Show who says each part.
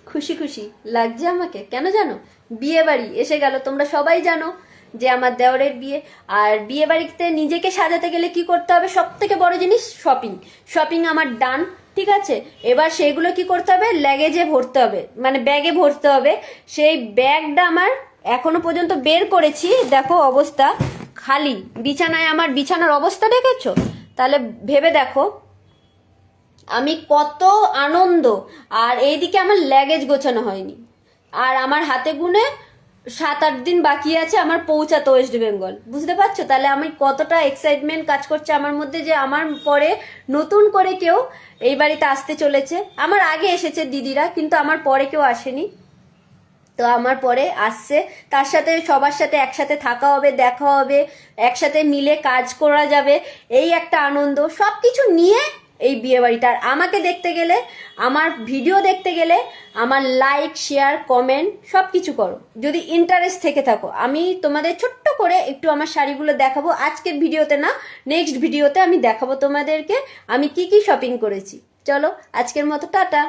Speaker 1: খুশি খুশি লাগছে আমাকে, কেন জানো? বিয়ে বাড়ি এসে গেল, তোমরা সবাই জানো যে আমার দেওরের বিয়ে। আর বিয়ে বাড়িতে নিজেকে সাজাতে গেলে কি করতে হবে? সব থেকে বড় জিনিস শপিং। শপিং আমার ডান, ঠিক আছে। এবার সেগুলো কি করতে হবে? লাগেজে ভরতে হবে, মানে ব্যাগে ভরতে হবে। সেই ব্যাগটা আমার এখনো পর্যন্ত বের করেছি, দেখো অবস্থা খালি। বিছানায় আমার বিছানার অবস্থা দেখেছো? তাহলে ভেবে দেখো আমি কত আনন্দ। আর এইদিকে আমার লাগেজ গোছানো হয়নি, আর আমার হাতে গুনে 7-8 দিন বাকি আছে আমার পৌঁছাতে ওয়েস্ট বেঙ্গল। বুঝতে পারছো তাহলে আমি কতটা এক্সাইটমেন্ট কাজ করছে আমার মধ্যে, যে আমার পরে নতুন করে কেউ এই বাড়িতে আসতে চলেছে। আমার আগে এসেছে দিদিরা, কিন্তু আমার পরে কেউ আসেনি। তো আমার পরে আসছে, তার সাথে সবার সাথে একসাথে থাকা হবে, দেখা হবে, একসাথে মিলে কাজ করা যাবে, এই একটা আনন্দ। সব কিছু নিয়ে এই বিয়ে বাড়িটা। আর আমাকে দেখতে গেলে, আমার ভিডিও দেখতে গেলে আমার লাইক শেয়ার কমেন্ট সব কিছু করো যদি ইন্টারেস্ট থেকে থাকো। আমি তোমাদের ছোট্ট করে একটু আমার শাড়িগুলো দেখাবো, আজকের ভিডিওতে না, নেক্সট ভিডিওতে আমি দেখাবো তোমাদেরকে আমি কি কি শপিং করেছি। চলো আজকের মতো টাটা।